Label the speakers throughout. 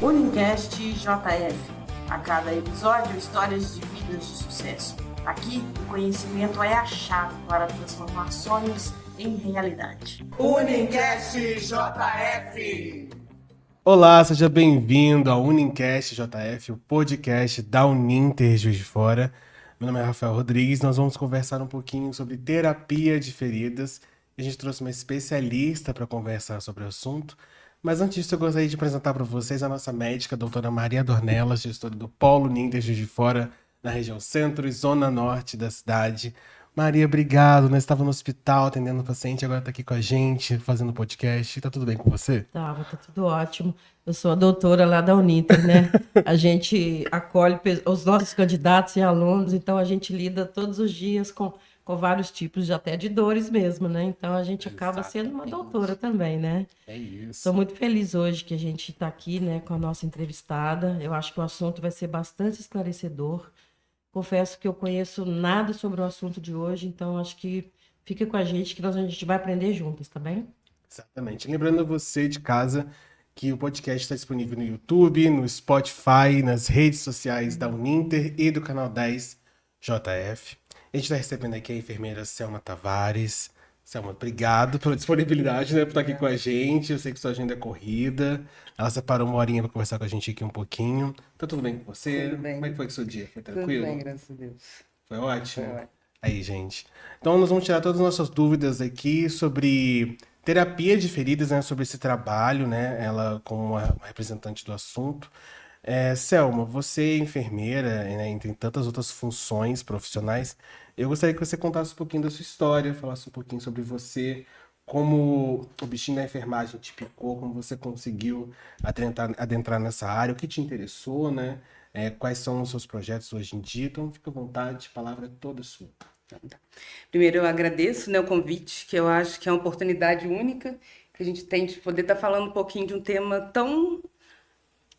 Speaker 1: Unicast JF. A cada episódio, histórias de vidas de sucesso. Aqui, o conhecimento é a chave para transformar sonhos em realidade.
Speaker 2: Unicast JF.
Speaker 3: Olá, seja bem-vindo ao Unicast JF, o podcast da Uninter Juiz de Fora. Meu nome é Rafael Rodrigues, nós vamos conversar um pouquinho sobre terapia de feridas. A gente trouxe uma especialista para conversar sobre o assunto. Mas antes disso, eu gostaria de apresentar para vocês a nossa médica, a doutora Maria Dornelas, gestora do Polo Uninter Juiz de Fora, na região centro e zona norte da cidade. Maria, obrigado. Nós estávamos no hospital atendendo o paciente, agora está aqui com a gente, fazendo podcast. Tá tudo bem com você?
Speaker 4: Tá tudo ótimo. Eu sou a doutora lá da Uninter, né? A gente acolhe os nossos candidatos e alunos, então a gente lida todos os dias com vários tipos até de dores mesmo, né? Então a gente acaba sendo uma doutora também, né?
Speaker 3: É isso.
Speaker 4: Estou muito feliz hoje que a gente está aqui, né, com a nossa entrevistada. Eu acho que o assunto vai ser bastante esclarecedor. Confesso que eu conheço nada sobre o assunto de hoje, então acho que fica com a gente que a gente vai aprender juntas, tá bem?
Speaker 3: Exatamente. Lembrando a você de casa que o podcast está disponível no YouTube, no Spotify, nas redes sociais da Uninter e do canal 10 JF. A gente está recebendo aqui a enfermeira Selma Tavares. Selma, obrigado pela disponibilidade, né, por estar aqui com a gente. Eu sei que sua agenda é corrida. Ela separou uma horinha para conversar com a gente aqui um pouquinho. Tá tudo bem com você?
Speaker 2: Tudo bem.
Speaker 3: Como é que foi o seu dia? Foi tranquilo?
Speaker 2: Tudo bem, graças a Deus.
Speaker 3: Foi ótimo?
Speaker 2: Foi ótimo.
Speaker 3: Aí, gente. Então, nós vamos tirar todas as nossas dúvidas aqui sobre terapia de feridas, né? Sobre esse trabalho, né? Ela como uma representante do assunto. Selma, você é enfermeira, né? Entre tantas outras funções profissionais. Eu gostaria que você contasse um pouquinho da sua história, falasse um pouquinho sobre você, como o bichinho da enfermagem te picou, como você conseguiu adentrar nessa área, o que te interessou, né? Quais são os seus projetos hoje em dia. Então, fica à vontade, a palavra é toda sua.
Speaker 2: Primeiro, eu agradeço, né, o convite, que eu acho que é uma oportunidade única que a gente tem de poder estar falando um pouquinho de um tema tão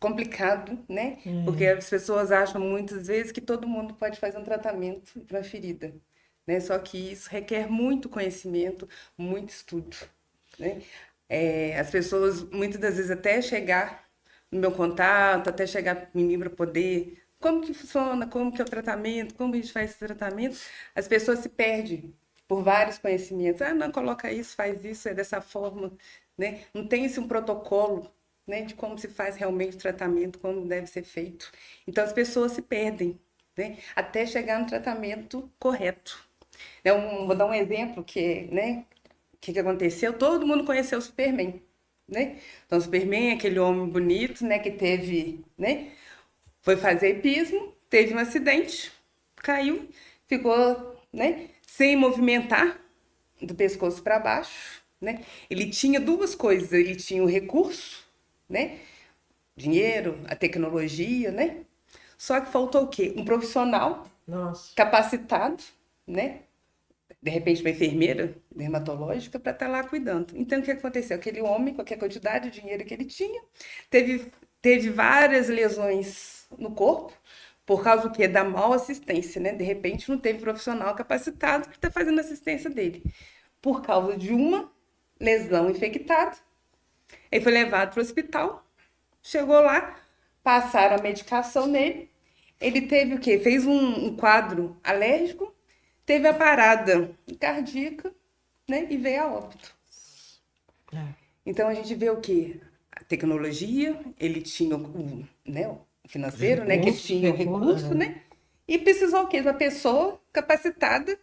Speaker 2: complicado, né? Porque as pessoas acham muitas vezes que todo mundo pode fazer um tratamento para uma ferida, né? Só que isso requer muito conhecimento, muito estudo, né? As pessoas, muitas das vezes, até chegar no meu contato, até chegar em mim para poder... Como que funciona, como que é o tratamento, como a gente faz esse tratamento, as pessoas se perdem por vários conhecimentos. Ah, não, coloca isso, faz isso, é dessa forma, né? Não tem um protocolo, né, de como se faz realmente o tratamento, como deve ser feito. Então, as pessoas se perdem, né, até chegar no tratamento correto. Vou dar um exemplo né, que aconteceu. Todo mundo conheceu o Superman, né? Então, o Superman é aquele homem bonito, né, que teve, né, foi fazer hipismo, teve um acidente, caiu, ficou, né, sem movimentar do pescoço para baixo, né? Ele tinha duas coisas, ele tinha o recurso, né? Dinheiro, a tecnologia, né? Só que faltou o quê? Um profissional capacitado, né? De repente uma enfermeira dermatológica para estar lá cuidando. Então o que aconteceu? Aquele homem, com a quantidade de dinheiro que ele tinha, teve várias lesões no corpo por causa do quê? Da mal assistência, né? De repente não teve profissional capacitado que está fazendo assistência dele. Por causa de uma lesão infectada, ele foi levado para o hospital, chegou lá, passaram a medicação nele, ele teve o quê? Fez um quadro alérgico, teve a parada cardíaca, né? E veio a óbito. Então a gente vê o quê? A tecnologia, ele tinha né, o financeiro, né? Que ele tinha o recurso, né? E precisou o quê? De uma pessoa capacitada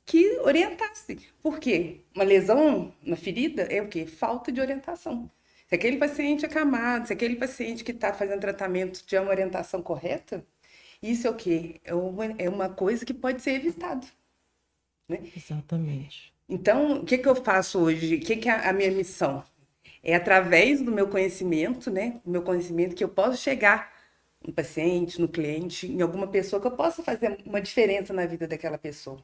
Speaker 2: que orientasse. Por quê? Uma lesão na ferida é o quê? Falta de orientação. Se aquele paciente é acamado, se aquele paciente que está fazendo tratamento tiver uma orientação correta, isso é o quê? É uma coisa que pode ser evitada, né?
Speaker 4: Exatamente.
Speaker 2: Então, o que eu faço hoje? O que é a minha missão? É através do meu conhecimento, né? O meu conhecimento que eu posso chegar no paciente, no cliente, em alguma pessoa que eu possa fazer uma diferença na vida daquela pessoa.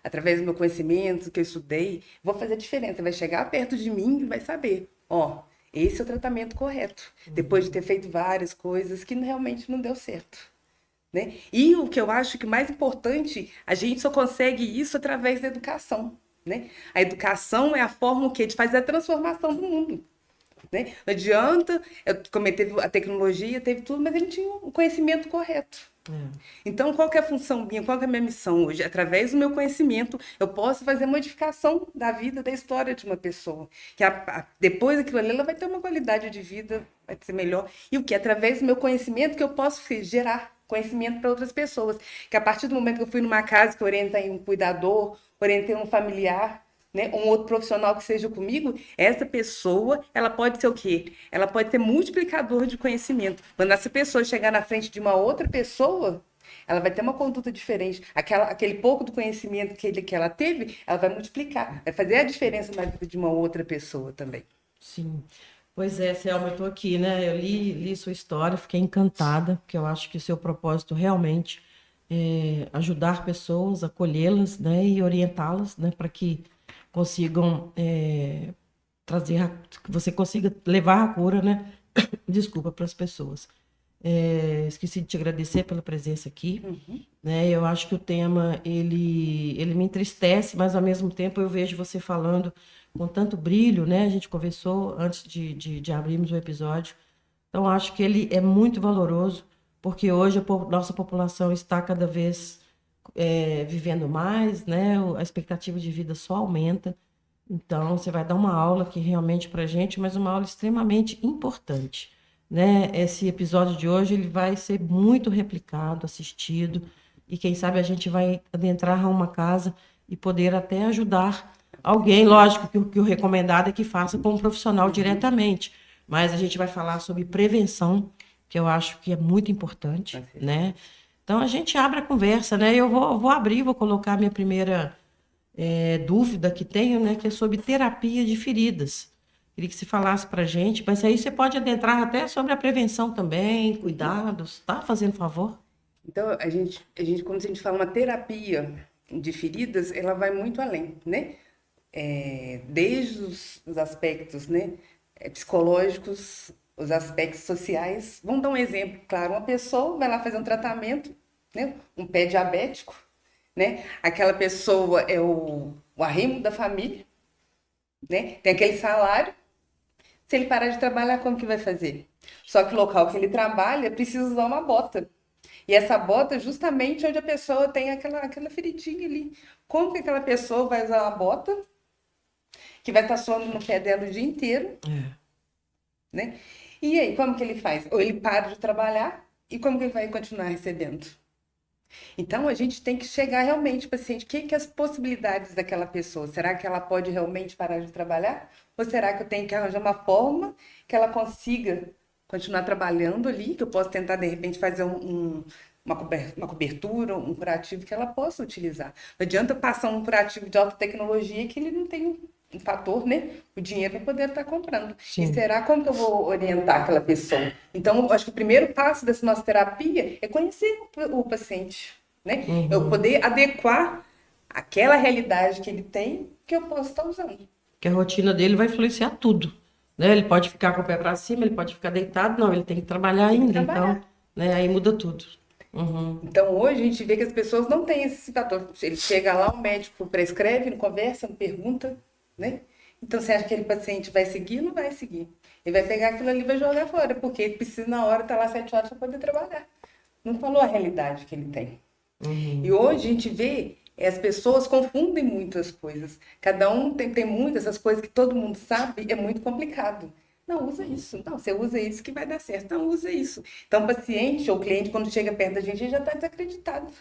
Speaker 2: Através do meu conhecimento que eu estudei, vou fazer a diferença. Vai chegar perto de mim e vai saber, ó, esse é o tratamento correto. Depois de ter feito várias coisas que realmente não deu certo, né? E o que eu acho que mais importante, a gente só consegue isso através da educação, né? A educação é a forma o quê? De fazer a transformação do mundo. né? Não adianta, como ele teve a tecnologia, teve tudo, mas ele tinha o conhecimento correto. Então, qual que é a função minha? Qual que é a minha missão hoje? Através do meu conhecimento, eu posso fazer modificação da vida, da história de uma pessoa. Que depois daquilo ali, ela vai ter uma qualidade de vida, vai ser melhor. E o que? Através do meu conhecimento que eu posso gerar conhecimento para outras pessoas. Que a partir do momento que eu fui numa casa, que eu orientei um cuidador, orientei um familiar, né, um outro profissional que seja comigo, essa pessoa, ela pode ser o quê? Ela pode ser multiplicador de conhecimento. Quando essa pessoa chegar na frente de uma outra pessoa, ela vai ter uma conduta diferente. Aquele pouco do conhecimento que ela teve, ela vai multiplicar, vai fazer a diferença na vida de uma outra pessoa também.
Speaker 4: Sim. Pois é, Selma, eu estou aqui, né? Eu li sua história, fiquei encantada, porque eu acho que o seu propósito realmente é ajudar pessoas, acolhê-las, né? E orientá-las, né? Para que consigam trazer, que você consiga levar a cura, né? Desculpa, para as pessoas. Esqueci de te agradecer pela presença aqui, né? Eu acho que o tema ele me entristece, mas ao mesmo tempo eu vejo você falando com tanto brilho, né? A gente conversou antes de abrirmos o episódio. Então acho que ele é muito valoroso, porque hoje a nossa população está cada vez vivendo mais, né? A expectativa de vida só aumenta. Então você vai dar uma aula aqui realmente para a gente, mas uma aula extremamente importante, né? Esse episódio de hoje ele vai ser muito replicado, assistido, e quem sabe a gente vai adentrar a uma casa e poder até ajudar alguém. Lógico que o recomendado é que faça com um profissional diretamente, mas a gente vai falar sobre prevenção, que eu acho que é muito importante, né? Então a gente abre a conversa, né? Eu vou abrir, vou colocar a minha primeira dúvida que tenho, né? Que é sobre terapia de feridas. Queria que você falasse para a gente, mas aí você pode adentrar até sobre a prevenção também, cuidados, tá? Fazendo favor.
Speaker 2: Então, quando a gente fala uma terapia de feridas, ela vai muito além, né? Desde os aspectos, né, psicológicos, os aspectos sociais. Vamos dar um exemplo, claro. Uma pessoa vai lá fazer um tratamento, né, um pé diabético, né? Aquela pessoa é o arrimo da família, né? Tem aquele salário. Se ele parar de trabalhar, como que vai fazer? Só que o local que ele trabalha precisa usar uma bota. E essa bota é justamente onde a pessoa tem aquela feridinha ali. Como que aquela pessoa vai usar uma bota que vai estar suando no pé dela o dia inteiro, né? E aí, como que ele faz? Ou ele para de trabalhar, e como que ele vai continuar recebendo? Então, a gente tem que chegar realmente, paciente, o que as possibilidades daquela pessoa? Será que ela pode realmente parar de trabalhar? Ou será que eu tenho que arranjar uma forma que ela consiga continuar trabalhando ali, que eu posso tentar, de repente, fazer uma cobertura, um curativo que ela possa utilizar? Não adianta passar um curativo de alta tecnologia que ele não tem um fator, né? O dinheiro para poder estar comprando.
Speaker 4: Sim.
Speaker 2: E será como que eu vou orientar aquela pessoa? Então, eu acho que o primeiro passo dessa nossa terapia é conhecer o paciente, né? Eu poder adequar aquela realidade que ele tem que eu posso estar usando.
Speaker 4: Que a rotina dele vai influenciar tudo, né? Ele pode ficar com o pé para cima, ele pode ficar deitado, não, ele tem que trabalhar ainda, então, né? Aí muda tudo.
Speaker 2: Então, hoje a gente vê que as pessoas não têm esse fator. Ele chega lá, o médico prescreve, não conversa, não pergunta, né? Então, você acha que aquele paciente vai seguir? Não vai seguir. Ele vai pegar aquilo ali e vai jogar fora, porque ele precisa, na hora, estar lá 7 horas para poder trabalhar. Não falou a realidade que ele tem. E hoje a gente vê, as pessoas confundem muitas coisas. Cada um tem muitas, essas coisas que todo mundo sabe, é muito complicado. Não, usa isso. Não, você usa isso que vai dar certo. Não, usa isso. Então, o paciente ou o cliente, quando chega perto da gente, ele já está desacreditado.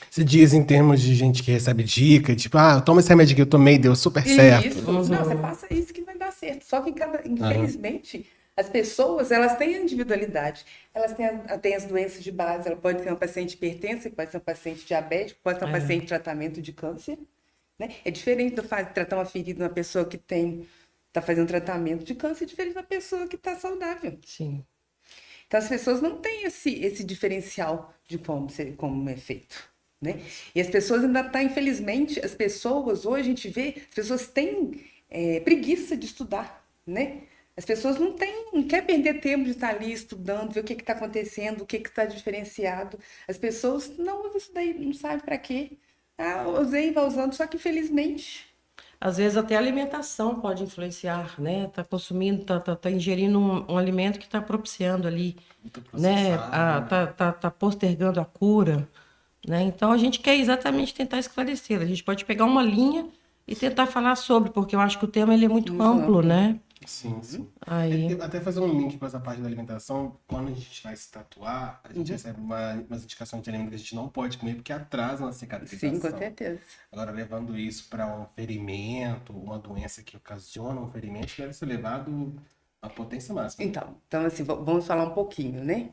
Speaker 3: Você diz em termos de gente que recebe dica, tipo, toma esse remédio que eu tomei, deu super certo.
Speaker 2: Isso. Não, você passa isso que vai dar certo. Só que, infelizmente, as pessoas, elas têm individualidade. Elas têm as doenças de base. Ela pode ser uma paciente hipertensa, pode ser uma paciente diabética, pode ser uma paciente em tratamento de câncer. Né? É diferente de tratar uma ferida de uma pessoa que está fazendo tratamento de câncer, é diferente de uma pessoa que está saudável.
Speaker 4: Sim.
Speaker 2: Então, as pessoas não têm esse diferencial de como é feito. Né? E as pessoas ainda estão, infelizmente, as pessoas, hoje a gente vê, as pessoas têm preguiça de estudar, né? As pessoas não querem perder tempo de estar ali estudando, ver o que está acontecendo, o que está diferenciado. As pessoas não usam isso daí, não sabem para quê. Usei, vai usando, só que infelizmente...
Speaker 4: Às vezes até a alimentação pode influenciar, né? Tá consumindo, tá ingerindo um alimento que está propiciando ali,
Speaker 3: Muito
Speaker 4: né?
Speaker 3: processado.
Speaker 4: Tá postergando a cura, né? Então a gente quer exatamente tentar esclarecer. A gente pode pegar uma linha e tentar falar sobre, porque eu acho que o tema ele é muito
Speaker 2: Muito
Speaker 4: amplo,
Speaker 2: amplo.
Speaker 4: né?
Speaker 3: Sim, sim.
Speaker 4: Aí,
Speaker 3: Até fazer um link com essa parte da alimentação, quando a gente vai se tatuar, a gente recebe umas indicações de alimento que a gente não pode comer porque atrasa a
Speaker 2: Sim, com
Speaker 3: cicatrização.
Speaker 2: certeza.
Speaker 3: Agora, levando isso para um ferimento, uma doença que ocasiona um ferimento, deve ser levado à potência máxima.
Speaker 2: Então assim, vamos falar um pouquinho, né?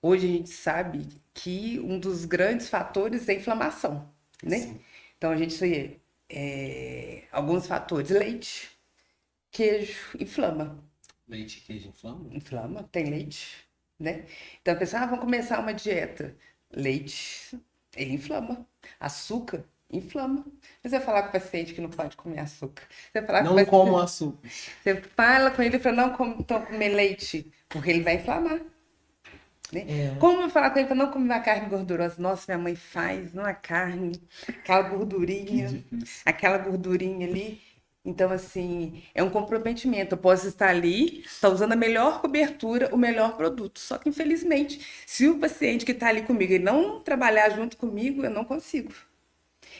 Speaker 2: Hoje a gente sabe que um dos grandes fatores é a inflamação, né?
Speaker 3: Sim.
Speaker 2: Então a gente vê alguns fatores. Leite, queijo, inflama.
Speaker 3: Leite e queijo inflama?
Speaker 2: Inflama, tem leite, né? Então a pessoa, vamos começar uma dieta. Leite, ele inflama. Açúcar, inflama. Você vai falar com o paciente que não pode comer açúcar. Você vai falar com o
Speaker 3: Não
Speaker 2: paciente...
Speaker 3: como açúcar.
Speaker 2: Você fala com ele para não comer leite, porque ele vai inflamar. Né? Como eu falar com ele para não comer uma carne gordurosa? Nossa, minha mãe faz uma carne, aquela gordurinha, aquela gordurinha ali. Então, assim, é um comprometimento. Eu posso estar ali, estar usando a melhor cobertura, o melhor produto. Só que, infelizmente, se o paciente que está ali comigo ele não trabalhar junto comigo, eu não consigo.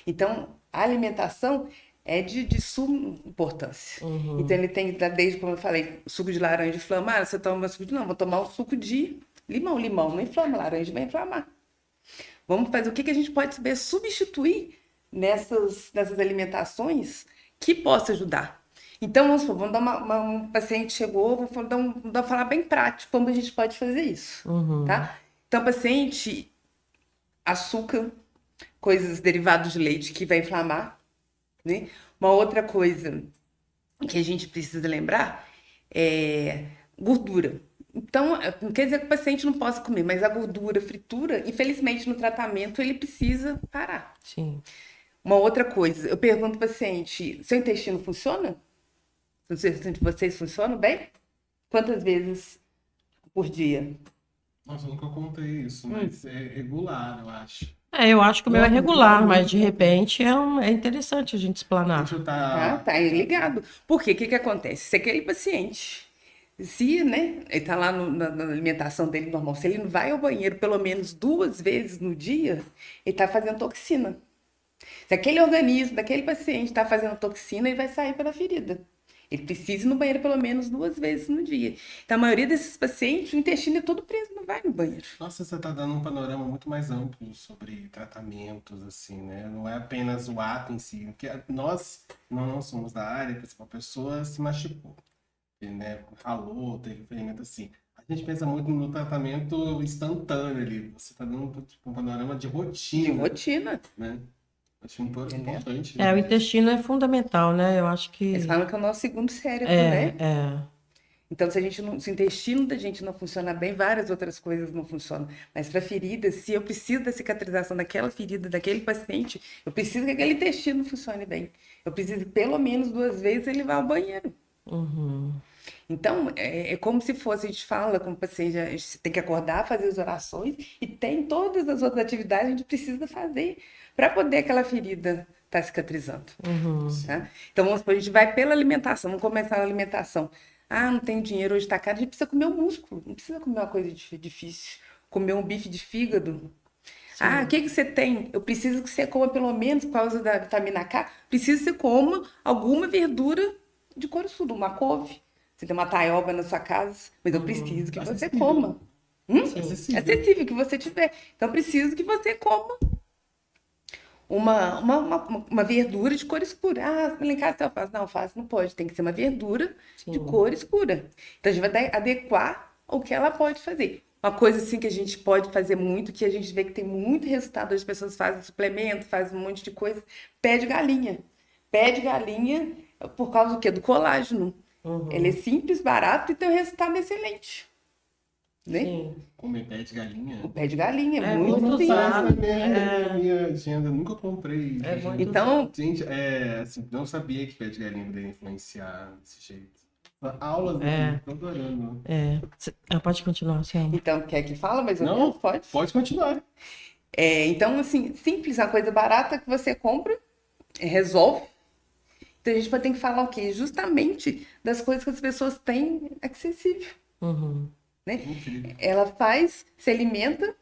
Speaker 2: Então, a alimentação é de suma importância. Então, ele tem que dar, desde como eu falei, suco de laranja inflamar, você toma suco de... Não, vou tomar o suco de limão. Limão não inflama, laranja vai inflamar. Vamos fazer o que a gente pode saber substituir nessas alimentações que possa ajudar. Então, vamos supor, vamos dar um paciente chegou, vamos falar bem prático como a gente pode fazer isso, tá? Então, paciente, açúcar, coisas derivadas de leite que vai inflamar, né? Uma outra coisa que a gente precisa lembrar é gordura. Então, não quer dizer que o paciente não possa comer, mas a gordura, fritura, infelizmente no tratamento ele precisa parar.
Speaker 4: sim.
Speaker 2: Uma outra coisa, eu pergunto ao paciente, seu intestino funciona? Vocês funcionam bem? Quantas vezes por dia?
Speaker 3: Nossa, eu nunca contei isso, mas é regular, eu acho.
Speaker 4: Eu acho que o meu é regular, mas de repente é interessante a gente explanar.
Speaker 3: Deixa eu estar.
Speaker 2: Tá ligado. Por quê? O que acontece? Se aquele paciente, se, né, ele tá lá na alimentação dele normal, se ele não vai ao banheiro pelo menos 2 vezes no dia, ele tá fazendo toxina. Se aquele organismo daquele paciente está fazendo toxina, ele vai sair pela ferida. Ele precisa ir no banheiro pelo menos 2 vezes no dia. Então, a maioria desses pacientes, o intestino é todo preso, não vai no banheiro.
Speaker 3: Nossa, você está dando um panorama muito mais amplo sobre tratamentos, assim, né? Não é apenas o ato em si. Porque nós não somos da área, por exemplo, a pessoa se machucou, né? Ralou, teve ferimento assim. A gente pensa muito no tratamento instantâneo ali. Você está dando tipo, um panorama de rotina.
Speaker 2: De rotina.
Speaker 3: Né? Acho muito importante.
Speaker 4: O intestino é fundamental, né? Eu acho que.
Speaker 2: Eles falam que é o nosso segundo cérebro, né?
Speaker 4: É.
Speaker 2: Então, se o intestino da gente não funciona bem, várias outras coisas não funcionam. Mas para ferida, se eu preciso da cicatrização daquela ferida, daquele paciente, eu preciso que aquele intestino funcione bem. Eu preciso que pelo menos 2 vezes ele vá ao banheiro. Então, é como se fosse, a gente fala com o paciente, a gente tem que acordar, fazer as orações, e tem todas as outras atividades que a gente precisa fazer para poder aquela ferida estar cicatrizando. Tá? Então, vamos supor, a gente vai pela alimentação, vamos começar na alimentação. Ah, não tenho dinheiro, hoje está caro, a gente precisa comer o músculo, não precisa comer uma coisa difícil, comer um bife de fígado. Sim. Ah, o que você tem? Eu preciso que você coma pelo menos, por causa da vitamina K, preciso que você coma alguma verdura de cor escura, uma couve. Você tem uma taioba na sua casa, mas eu preciso que você coma. Acessível que você tiver. Então, eu preciso que você coma uma verdura de cor escura. Ah, lá em casa você faz. Não, faz, não pode. Tem que ser uma verdura de cor escura. Então, a gente vai adequar o que ela pode fazer. Uma coisa assim que a gente pode fazer muito, que a gente vê que tem muito resultado, as pessoas fazem suplemento, fazem um monte de coisa, pé de galinha. Pé de galinha por causa do quê? Do colágeno. Ele é simples, barato e tem um resultado excelente. Né?
Speaker 4: Sim.
Speaker 3: Comer pé de galinha?
Speaker 2: O pé de galinha é
Speaker 4: muito
Speaker 2: muito
Speaker 4: usado.
Speaker 3: Na minha agenda, nunca comprei.
Speaker 2: Então,
Speaker 3: gente, assim, não sabia que pé de galinha poderia influenciar desse jeito. Aulas, tô adorando.
Speaker 4: Pode continuar, Selma.
Speaker 2: então, quer que fala? Mas
Speaker 3: Não,
Speaker 2: pode?
Speaker 3: Pode continuar.
Speaker 2: Então, assim, simples, uma coisa barata que você compra, resolve. Então a gente tem que falar o quê? Justamente das coisas que as pessoas têm acessível,
Speaker 4: Uhum.
Speaker 2: né? Ela se alimenta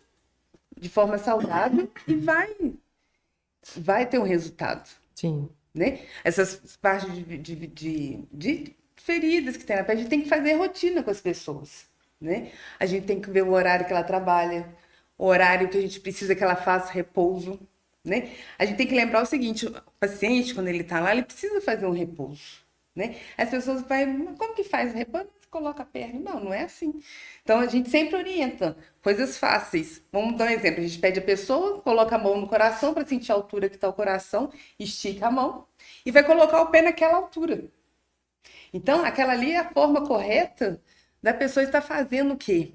Speaker 2: de forma saudável e vai ter um resultado,
Speaker 4: Sim.
Speaker 2: né? Essas partes de feridas que tem na pele, a gente tem que fazer rotina com as pessoas, né? A gente tem que ver o horário que ela trabalha, o horário que a gente precisa que ela faça repouso, né? A gente tem que lembrar o seguinte, o paciente, quando ele está lá, ele precisa fazer um repouso, né? As pessoas vão, como que faz o repouso? Você coloca a perna. Não, não é assim. Então, a gente sempre orienta coisas fáceis. Vamos dar um exemplo. A gente pede a pessoa, coloca a mão no coração para sentir a altura que está o coração, estica a mão e vai colocar o pé naquela altura. Então, aquela ali é a forma correta da pessoa estar fazendo o quê?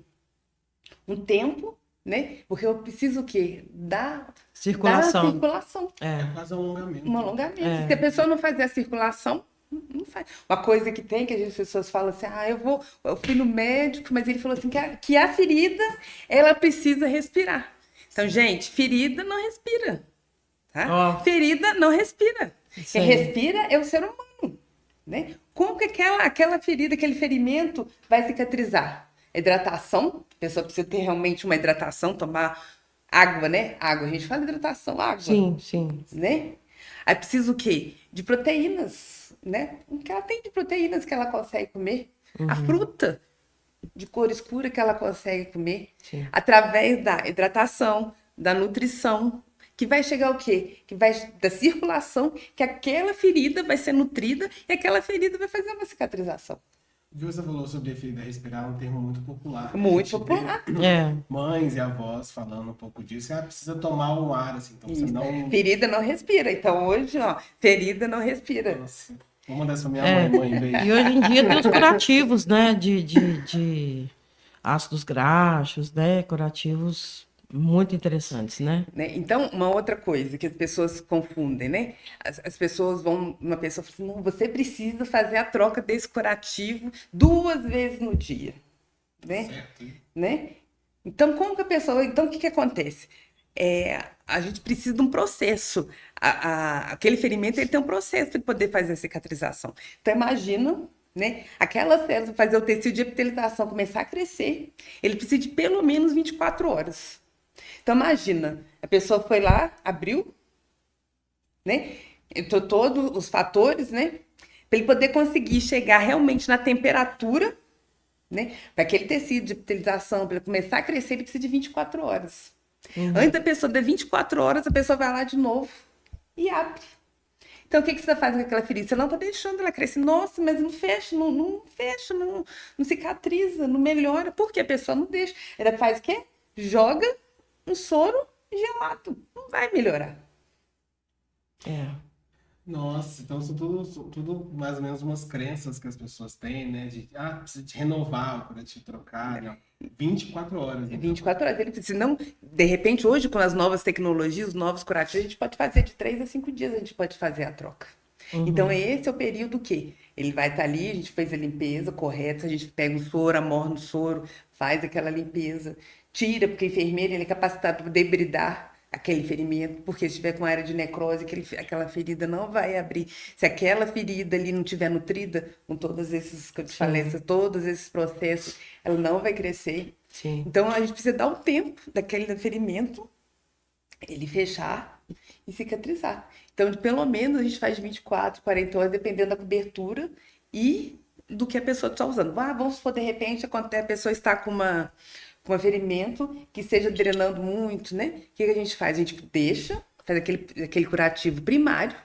Speaker 2: Um tempo, né? Porque eu preciso o quê? Dar
Speaker 4: Circulação.
Speaker 2: circulação.
Speaker 3: É quase um alongamento.
Speaker 2: Um alongamento. Se a pessoa não fazer a circulação, não faz. Uma coisa que tem, que as pessoas falam assim, eu fui no médico, mas ele falou assim, que a ferida, ela precisa respirar. Então, gente, ferida não respira. Tá?
Speaker 4: Ó.
Speaker 2: Ferida não respira.
Speaker 4: Isso
Speaker 2: Quem
Speaker 4: aí.
Speaker 2: respira é o ser humano, né? Como que aquela ferida, aquele ferimento vai cicatrizar? Hidratação, a pessoa precisa ter realmente uma hidratação, tomar água, né? Água, a gente fala hidratação, água.
Speaker 4: Sim, sim.
Speaker 2: Né? Aí precisa o quê? De proteínas, né? O que ela tem de proteínas que ela consegue comer. A fruta de cor escura que ela consegue comer.
Speaker 4: Sim.
Speaker 2: Através da hidratação, da nutrição, que vai chegar o quê? Que vai da circulação, que aquela ferida vai ser nutrida e aquela ferida vai fazer uma cicatrização.
Speaker 3: Viu, você falou sobre a ferida respirar, um termo muito popular. A
Speaker 2: Muito
Speaker 3: gente
Speaker 2: popular.
Speaker 3: vê
Speaker 4: É.
Speaker 3: mães e avós falando um pouco disso. Precisa tomar um ar, assim, então você não...
Speaker 2: Ferida não respira. Então hoje, ó, ferida não respira.
Speaker 3: Nossa, vou mandar isso pra minha mãe, beijo.
Speaker 4: E hoje em dia tem os curativos, né? De ácidos graxos, né? Curativos muito interessantes, né?
Speaker 2: Né? Então, uma outra coisa que as pessoas confundem, né? As pessoas vão, uma pessoa fala assim, não, você precisa fazer a troca desse curativo 2 vezes no dia, né?
Speaker 3: Certo.
Speaker 2: Né? Então, como que a pessoa, então o que que acontece? A gente precisa de um processo. Aquele ferimento ele tem um processo para poder fazer a cicatrização. Então, imagina, né? Aquela célula fazer o tecido de epitelização começar a crescer, ele precisa de pelo menos 24 horas. Então, imagina, a pessoa foi lá, abriu, né? Entrou todos os fatores, né? Para ele poder conseguir chegar realmente na temperatura, né? Para aquele tecido de epitelização, para ele começar a crescer, ele precisa de 24 horas. Antes da pessoa dar 24 horas, a pessoa vai lá de novo e abre. Então, o que você está fazendo com aquela ferida? Você não está deixando ela crescer. Nossa, mas não fecha, não fecha, não cicatriza, não melhora. Por que a pessoa não deixa? Ela faz o quê? Joga um soro gelado. Não vai melhorar.
Speaker 4: É.
Speaker 3: Nossa, então são tudo mais ou menos umas crenças que as pessoas têm, né? Precisa de renovar o curativo, trocar, né? 24 horas. Então.
Speaker 2: 24 horas. Ele precisa, não, de repente, hoje, com as novas tecnologias, os novos curativos, a gente pode fazer de 3 a 5 dias, a gente pode fazer a troca. Então, esse é o período que ele vai estar ali, a gente fez a limpeza correta, a gente pega o soro, amorna o soro, faz aquela limpeza, tira, porque o enfermeiro ele é capacitado para debridar aquele ferimento, porque se estiver com área de necrose, aquela ferida não vai abrir. Se aquela ferida ali não estiver nutrida, com todos esses, que eu te falei, todos esses processos, ela não vai crescer.
Speaker 4: Sim.
Speaker 2: Então, a gente precisa dar um tempo daquele ferimento, ele fechar e cicatrizar. Então, pelo menos, a gente faz 24, 40 horas, dependendo da cobertura e do que a pessoa está usando. Vamos supor, de repente, quando a pessoa está com um ferimento que esteja drenando muito, né? O que a gente faz? A gente faz aquele curativo primário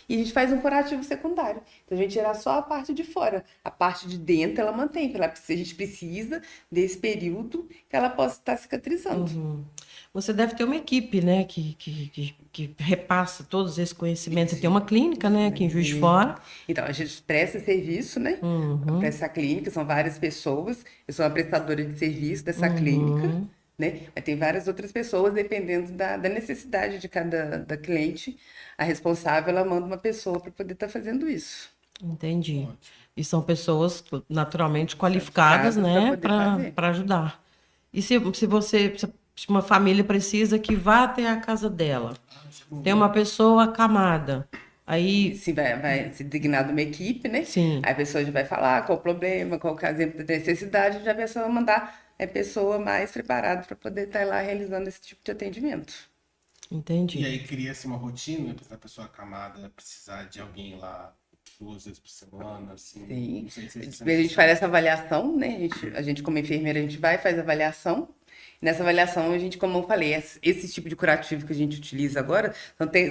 Speaker 2: e a gente faz um curativo secundário. Então, a gente tira só a parte de fora. A parte de dentro, ela mantém. A gente precisa desse período que ela possa estar cicatrizando.
Speaker 4: Você deve ter uma equipe, né? Que repassa todos esses conhecimentos. Você tem uma clínica, né? Aqui em Juiz de Fora.
Speaker 2: Então, a gente presta serviço, né? Para essa clínica, são várias pessoas. Eu sou uma prestadora de serviço dessa clínica, né? Mas tem várias outras pessoas, dependendo da necessidade de cada cliente. A responsável, ela manda uma pessoa para poder estar fazendo isso.
Speaker 4: Entendi. E são pessoas naturalmente qualificadas, né? Para ajudar. E se uma família precisa que vá até a casa dela, tem uma pessoa acamada, Aí,
Speaker 2: Sim, vai ser designada uma equipe, né?
Speaker 4: sim,
Speaker 2: Aí a pessoa já vai falar qual o problema, qual que é o exemplo da necessidade, já a pessoa vai mandar a pessoa mais preparada para poder estar lá realizando esse tipo de atendimento.
Speaker 3: E
Speaker 4: entendi.
Speaker 3: aí cria-se uma rotina para a pessoa acamada precisar de alguém lá 2 vezes por semana, assim.
Speaker 2: Sim.
Speaker 3: Não sei se isso é
Speaker 2: A gente
Speaker 3: necessário.
Speaker 2: faz essa avaliação, né? A gente como enfermeira, a gente vai, faz avaliação. Nessa avaliação, a gente, como eu falei, esse tipo de curativo que a gente utiliza agora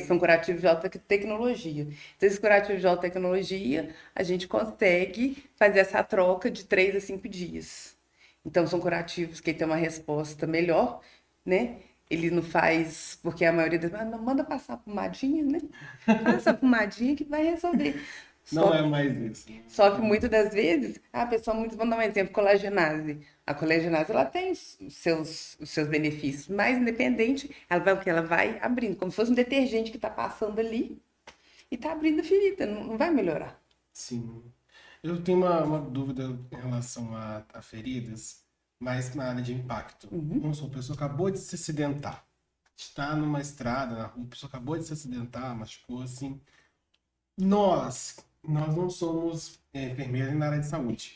Speaker 2: são curativos de alta tecnologia. Então, esses curativos de alta tecnologia, a gente consegue fazer essa troca de 3 a 5 dias. Então, são curativos que têm uma resposta melhor, né? Ele não faz, porque a maioria das não manda passar a pomadinha, né? Passa a pomadinha que vai resolver.
Speaker 3: Não
Speaker 2: Só
Speaker 3: é mais isso.
Speaker 2: só que muitas das vezes, a pessoa, muitos vão dar um exemplo, colagenase. A colagenase, ela tem os seus benefícios, mas independente, ela vai o quê? Ela vai abrindo, como se fosse um detergente que está passando ali e está abrindo a ferida, não vai melhorar.
Speaker 3: Sim. Eu tenho uma dúvida em relação a feridas, mas na área de impacto. Vamos supor, a pessoa acabou de se acidentar. Está numa estrada, na rua, a pessoa acabou de se acidentar, machucou assim. Nós não somos enfermeiros na área de saúde.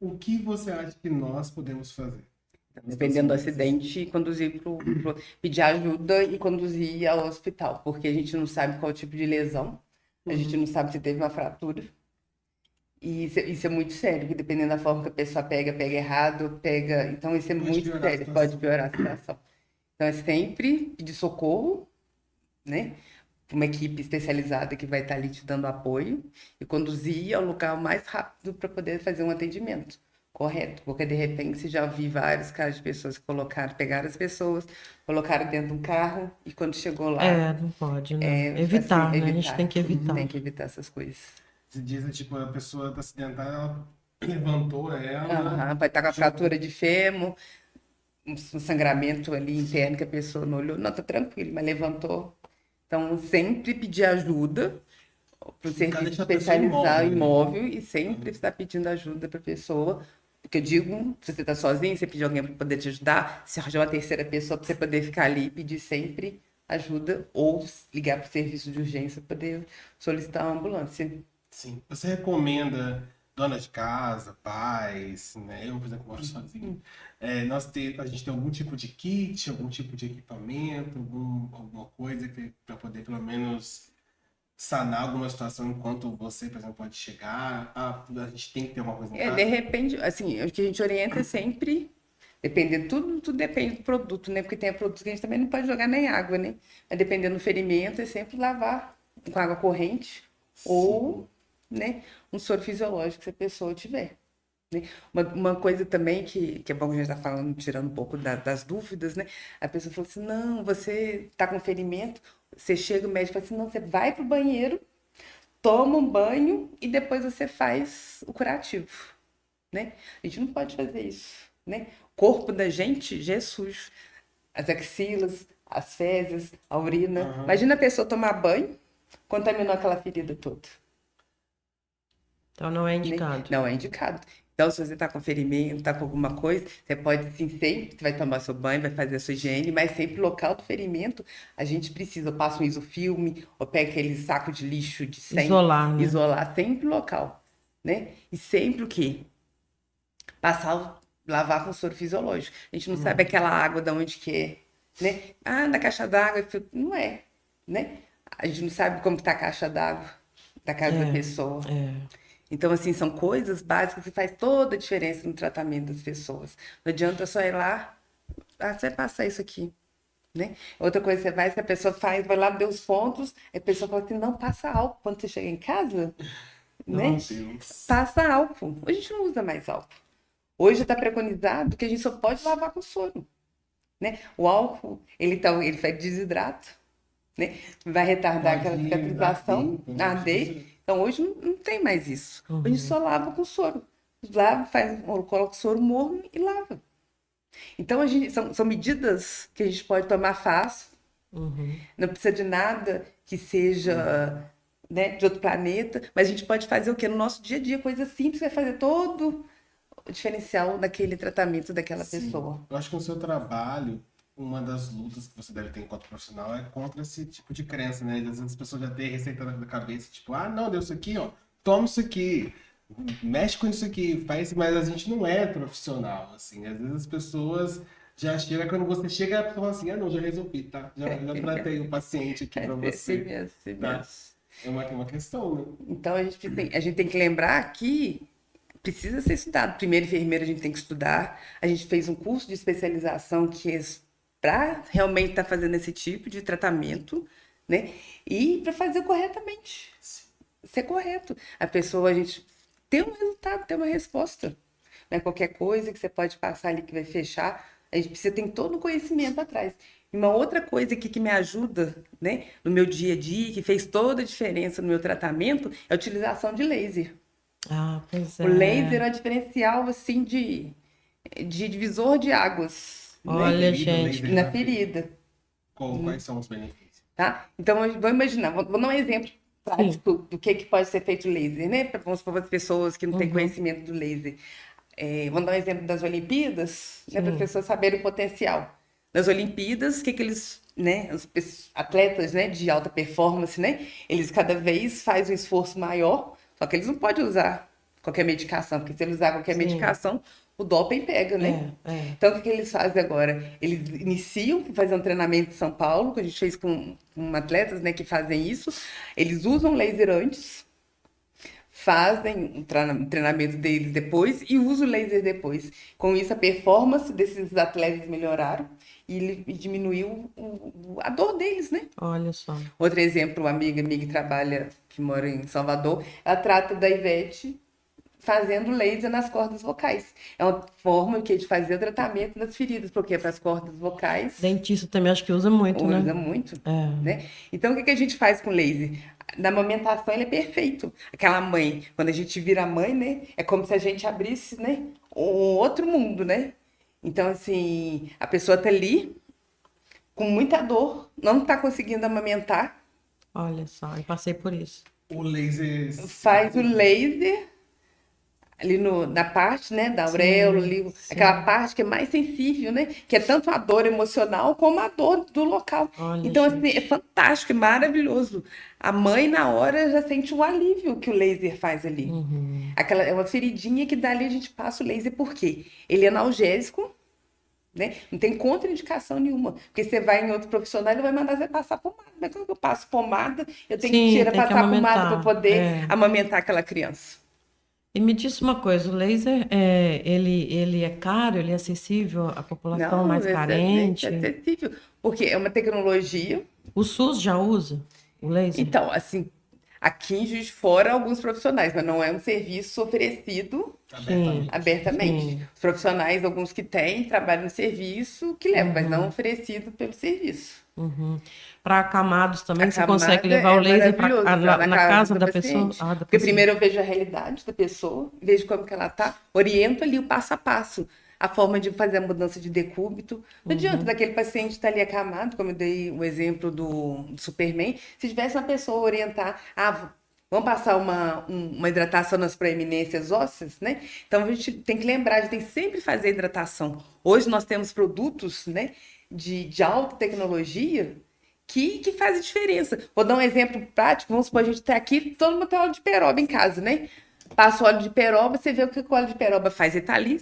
Speaker 3: O que você acha que nós podemos fazer?
Speaker 2: Dependendo do acidente, pedir ajuda e conduzir ao hospital, porque a gente não sabe qual tipo de lesão, a gente não sabe se teve uma fratura. E isso é muito sério, porque dependendo da forma que a pessoa pega errado, pega. Então, isso é
Speaker 3: Pode
Speaker 2: muito
Speaker 3: piorar a
Speaker 2: sério,
Speaker 3: situação.
Speaker 2: pode piorar a situação. Então, é sempre pedir socorro, né? Para uma equipe especializada que vai estar ali te dando apoio e conduzir ao local mais rápido para poder fazer um atendimento correto. Porque, de repente, você já vi vários casos de pessoas que pegaram as pessoas, colocaram dentro de um carro e quando chegou lá,
Speaker 4: Não pode, né? Evitar,
Speaker 2: assim,
Speaker 4: né? A gente tem que evitar.
Speaker 2: Tem que evitar essas coisas.
Speaker 3: Se diz, tipo, a pessoa está acidentada, ela levantou ela,
Speaker 2: Aham, vai estar com a
Speaker 3: jogou.
Speaker 2: fratura de fêmur, um sangramento ali interno que a pessoa não olhou, não, tá tranquilo, mas levantou. Então, sempre pedir ajuda para o serviço
Speaker 3: deixar a pessoa
Speaker 2: especializado
Speaker 3: imóvel,
Speaker 2: imóvel e sempre estar pedindo ajuda para a pessoa. Porque eu digo, se você está sozinho, você pedir alguém para poder te ajudar, se arranjar uma terceira pessoa para você poder ficar ali e pedir sempre ajuda ou ligar para o serviço de urgência para poder solicitar uma ambulância.
Speaker 3: Sim. Você recomenda dona de casa, pais, né? Eu, por exemplo, moro sozinho. A gente tem algum tipo de kit, algum tipo de equipamento, alguma coisa para poder pelo menos sanar alguma situação enquanto você, por exemplo, pode chegar. A gente tem que ter uma coisa em
Speaker 2: De
Speaker 3: casa.
Speaker 2: repente, assim, o que a gente orienta é sempre, dependendo, tudo depende do produto, né? Porque tem produtos que a gente também não pode jogar nem água, né? Mas dependendo do ferimento, é sempre lavar com água corrente ou, né, um soro fisiológico se a pessoa tiver. Né? Uma coisa também que é bom que a gente está falando, tirando um pouco das dúvidas, né? A pessoa falou assim, não, você está com ferimento, você chega, o médico fala assim, não, você vai para o banheiro, toma um banho e depois você faz o curativo, né? A gente não pode fazer isso, né? O corpo da gente já é sujo. As axilas, as fezes, a urina. Imagina a pessoa tomar banho, contaminou aquela ferida toda.
Speaker 4: Então não é
Speaker 2: Né?
Speaker 4: indicado.
Speaker 2: Não é indicado. Então, se você está com ferimento, está com alguma coisa, você pode sim, sempre, você vai tomar seu banho, vai fazer a sua higiene, mas sempre o local do ferimento, a gente precisa, passa um isofilme, ou pega aquele saco de lixo de 100,
Speaker 4: Isolar, né?
Speaker 2: isolar sempre o local, né? E sempre o quê? Lavar com soro fisiológico. A gente não sabe aquela água de onde que é, né? Ah, na caixa d'água, não é, né? A gente não sabe como está a caixa d'água da casa da pessoa. Então, assim, são coisas básicas que faz toda a diferença no tratamento das pessoas. Não adianta só ir lá, você vai passar isso aqui, né? Outra coisa, você vai, se a pessoa vai lá, deu os pontos, a pessoa fala assim, não, passa álcool. Quando você chega em casa, né?
Speaker 3: Meu Deus.
Speaker 2: Passa álcool. Hoje a gente não usa mais álcool. Hoje está preconizado que a gente só pode lavar com soro, né? O álcool, ele faz desidrato, né? Vai retardar aquela
Speaker 3: Pode
Speaker 2: cicatrização, arder. Então, hoje não tem mais isso. Hoje a gente só lava com soro. Lava, coloca o soro morno e lava. Então, são medidas que a gente pode tomar fácil. Não precisa de nada que seja, né, de outro planeta. Mas a gente pode fazer o quê? No nosso dia a dia, coisa simples, vai fazer todo o diferencial daquele tratamento daquela pessoa.
Speaker 3: Eu acho que no seu trabalho, uma das lutas que você deve ter enquanto profissional é contra esse tipo de crença, né? Às vezes as pessoas já têm receita na cabeça, tipo, ah, não, deu isso aqui, ó, toma isso aqui, mexe com isso aqui, faz isso, mas a gente não é profissional, assim. Às vezes as pessoas já chegam, quando você chega, a pessoa fala assim, ah, não, já resolvi, tá? Já tratei o paciente aqui pra você.
Speaker 2: mesmo,
Speaker 3: Tá? É uma questão, né?
Speaker 2: Então a gente tem que lembrar que precisa ser estudado. Primeiro, enfermeira, a gente tem que estudar. A gente fez um curso de especialização que é para realmente estar fazendo esse tipo de tratamento, né? E para fazer corretamente. Ser correto. A pessoa, a gente ter um resultado, ter uma resposta. Não é qualquer coisa que você pode passar ali que vai fechar. A gente precisa ter todo o conhecimento atrás. E uma outra coisa aqui que me ajuda, né, no meu dia a dia, que fez toda a diferença no meu tratamento, é a utilização de laser.
Speaker 4: Ah, pois é.
Speaker 2: O laser é um diferencial, assim, de divisor de águas,
Speaker 4: Olha,
Speaker 2: né?
Speaker 4: gente.
Speaker 2: Na ferida,
Speaker 3: Quais são os benefícios?
Speaker 2: tá? Então, vamos imaginar, vou dar um exemplo prático do que pode ser feito laser, né? Vamos para as pessoas que não têm conhecimento do laser. Vamos dar um exemplo das Olimpíadas, né, para as pessoas saberem o potencial. Nas Olimpíadas, o que eles, né, os atletas, né, de alta performance, né, eles cada vez fazem um esforço maior, só que eles não podem usar qualquer medicação, porque se eles usar qualquer medicação, o doping pega, né? Então, o que eles fazem agora? Eles iniciam fazendo um treinamento em São Paulo, que a gente fez com atletas, né, que fazem isso. Eles usam laser antes, fazem o treinamento deles depois e usam o laser depois. Com isso, a performance desses atletas melhoraram e diminuiu a dor deles, né?
Speaker 4: Olha só.
Speaker 2: Outro exemplo, uma amiga minha que trabalha, que mora em Salvador, ela trata da Ivete fazendo laser nas cordas vocais. É uma forma de fazer o tratamento das feridas, porque para as cordas vocais...
Speaker 4: Dentista também acho que usa muito, né?
Speaker 2: Usa muito, né? Então, o que a gente faz com laser? Na amamentação, ele é perfeito. Aquela mãe, quando a gente vira mãe, né? É como se a gente abrisse, né? Um outro mundo, né? Então, assim, a pessoa tá ali com muita dor, não tá conseguindo amamentar.
Speaker 4: Olha só, eu passei por isso.
Speaker 3: O laser...
Speaker 2: Faz o laser ali na parte, né, da auréola, ali, aquela parte que é mais sensível, né, que é tanto a dor emocional como a dor do local.
Speaker 4: Olha,
Speaker 2: então,
Speaker 4: gente.
Speaker 2: assim, é fantástico, é maravilhoso. A mãe, na hora, já sente um alívio que o laser faz ali. É uma feridinha que dali a gente passa o laser, por quê? Ele é analgésico, né? Não tem contraindicação nenhuma. Porque você vai em outro profissional, ele vai mandar você passar pomada. Mas quando eu passo pomada, eu tenho que passar pomada para poder amamentar aquela criança.
Speaker 4: E me disse uma coisa, o laser, ele é caro, ele é acessível à população mais carente?
Speaker 2: É acessível, porque é uma tecnologia.
Speaker 4: O SUS já usa o laser?
Speaker 2: Então, assim, aqui em Juiz de Fora, alguns profissionais, mas não é um serviço oferecido abertamente. Os profissionais, alguns que têm, trabalham no serviço que levam, mas não oferecido pelo serviço.
Speaker 4: Para acamados também, você consegue levar o laser na casa da pessoa?
Speaker 2: Porque primeiro eu vejo a realidade da pessoa, vejo como que ela está, oriento ali o passo a passo, a forma de fazer a mudança de decúbito. Não adianta daquele paciente estar ali acamado, como eu dei o exemplo do Superman, se tivesse uma pessoa orientar, vamos passar uma hidratação nas proeminências ósseas, né? Então a gente tem que lembrar, a gente tem que sempre fazer hidratação. Hoje nós temos produtos, né, de alta tecnologia que fazem diferença. Vou dar um exemplo prático, vamos supor, a gente está aqui, todo mundo tem óleo de peroba em casa, né? Passa o óleo de peroba, você vê o que o óleo de peroba faz. Ele tá ali,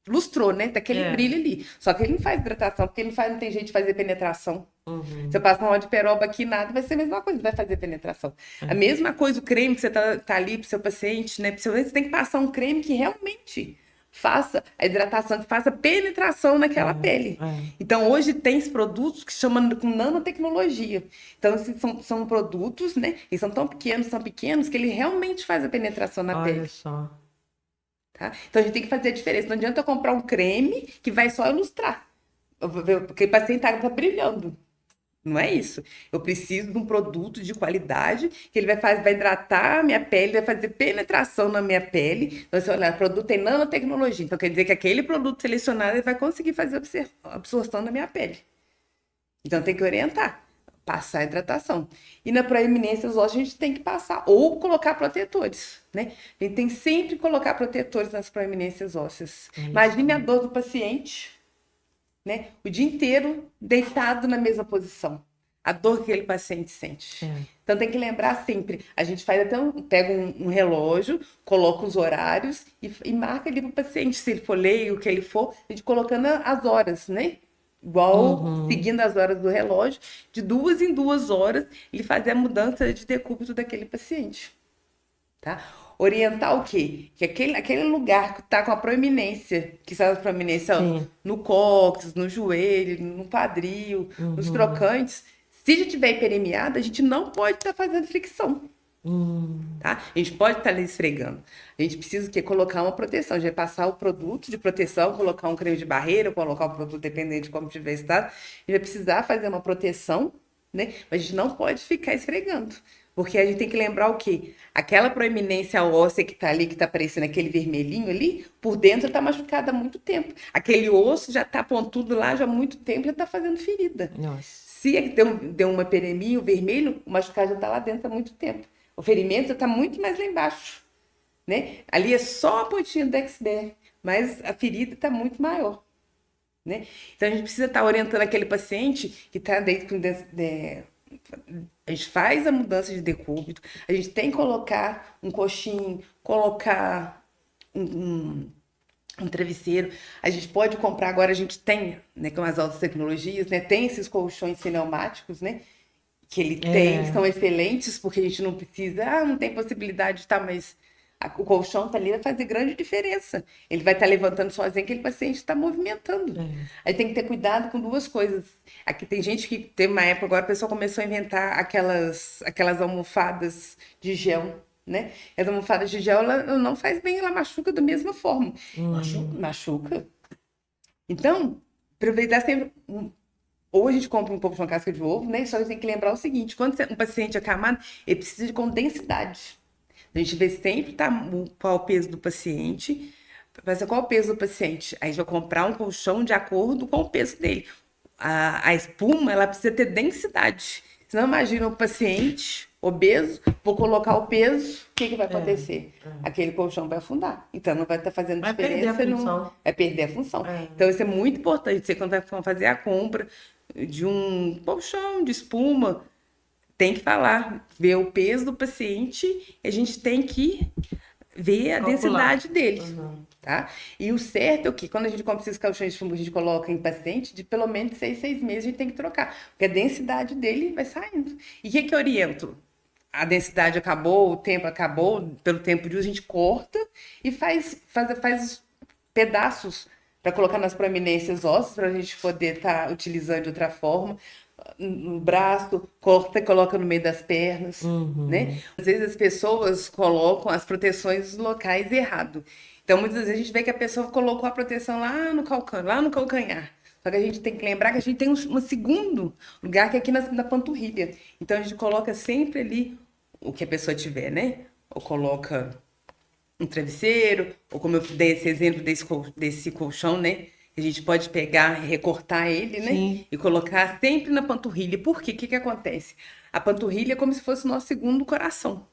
Speaker 2: lustrou, né? Tá aquele brilho ali. Só que ele não faz hidratação, porque ele não tem jeito de fazer penetração. Você passa um óleo de peroba aqui, nada, vai ser a mesma coisa, vai fazer penetração. A mesma coisa, o creme que você tá ali pro seu paciente, né? Você tem que passar um creme que realmente faça a hidratação, que faça penetração naquela pele. Então, hoje tem esses produtos que chamam com nanotecnologia. Então, esses são produtos, né? Eles são tão pequenos, que ele realmente faz a penetração na pele.
Speaker 4: Olha só.
Speaker 2: Tá? Então, a gente tem que fazer a diferença. Não adianta eu comprar um creme que vai só ilustrar. Porque o paciente tá brilhando. Não é isso. Eu preciso de um produto de qualidade que ele vai hidratar a minha pele, vai fazer penetração na minha pele. Então, você olha, o produto tem nanotecnologia. Então, quer dizer que aquele produto selecionado ele vai conseguir fazer a absorção da minha pele. Então, tem que orientar, passar a hidratação. E na proeminência os ossos a gente tem que passar, ou colocar protetores, né? A gente tem sempre que colocar protetores nas proeminências ósseas. Imagine a dor do paciente, né? O dia inteiro deitado na mesma posição. A dor que aquele paciente sente. Então tem que lembrar sempre. A gente faz até pega um relógio, coloca os horários e marca ali para o paciente, se ele for leigo, o que ele for, a gente colocando as horas, né? Igual seguindo as horas do relógio, de 2 em 2 horas, ele fazer a mudança de decúbito daquele paciente. Tá? Orientar o quê? Que aquele lugar que está com a proeminência, que está a proeminência no cóccix, no joelho, no quadril, nos trocantes, se já tiver hiperemiado, a gente não pode estar fazendo fricção. Tá? A gente pode estar ali esfregando. A gente precisa colocar uma proteção. A gente vai passar o produto de proteção, colocar um creme de barreira, colocar o produto dependente de como tiver estado. A gente vai precisar fazer uma proteção, né? Mas a gente não pode ficar esfregando. Porque a gente tem que lembrar o quê? Aquela proeminência óssea que está ali, que está aparecendo aquele vermelhinho ali, por dentro está machucada há muito tempo. Aquele osso já está pontudo lá já há muito tempo, já está fazendo ferida.
Speaker 4: Nossa.
Speaker 2: Se deu uma hiperemia, o vermelho, o machucado já está lá dentro há muito tempo. O ferimento está muito mais lá embaixo, né? Ali é só a pontinha do iceberg, mas a ferida está muito maior, né? Então a gente precisa estar orientando aquele paciente que está dentro a gente faz a mudança de decúbito, a gente tem que colocar um coxinho, colocar um travesseiro. A gente pode comprar agora, a gente tem, né, com as altas tecnologias, né, tem esses colchões pneumáticos, né? Que ele tem, são excelentes, porque a gente não precisa, não tem possibilidade de estar, mas o colchão está ali, vai fazer grande diferença. Ele vai estar levantando sozinho, aquele paciente está movimentando. Aí tem que ter cuidado com 2 coisas. Aqui tem gente que, tem uma época agora, a pessoa começou a inventar aquelas almofadas de gel, né? As almofadas de gel, ela não faz bem, ela machuca da mesma forma. Machuca. Então, aproveitar sempre... Ou a gente compra um pouco de uma casca de ovo, né? Só a gente tem que lembrar o seguinte: quando um paciente é acamado, ele precisa de densidade. A gente vê sempre qual o peso do paciente. Vai ser qual o peso do paciente? Aí a gente vai comprar um colchão de acordo com o peso dele. A espuma, ela precisa ter densidade. Senão, imagina um paciente obeso, vou colocar o peso, o que vai acontecer? Aquele colchão vai afundar. Então, não vai estar fazendo diferença. Vai perder a função. Então, isso é muito importante. Você, quando vai fazer a compra de um colchão de espuma, tem que falar, ver o peso do paciente, e a gente tem que ver a densidade dele, tá? E o certo é que quando a gente compra esses colchões de espuma, a gente coloca em paciente, de pelo menos 6 meses a gente tem que trocar, porque a densidade dele vai saindo. E o que eu oriento? A densidade acabou, o tempo acabou, pelo tempo de uso, a gente corta e faz pedaços para colocar nas proeminências ósseas, para a gente poder estar utilizando de outra forma. No braço, coloca no meio das pernas, né? Às vezes as pessoas colocam as proteções locais errado. Então, muitas vezes a gente vê que a pessoa colocou a proteção lá no calcanhar. Só que a gente tem que lembrar que a gente tem um segundo lugar que é aqui na panturrilha. Então, a gente coloca sempre ali o que a pessoa tiver, né? Ou coloca um travesseiro, ou como eu dei esse exemplo desse colchão, né? A gente pode pegar, recortar ele, né?
Speaker 4: Sim.
Speaker 2: E colocar sempre na panturrilha. Por quê? O que acontece? A panturrilha é como se fosse o nosso segundo coração.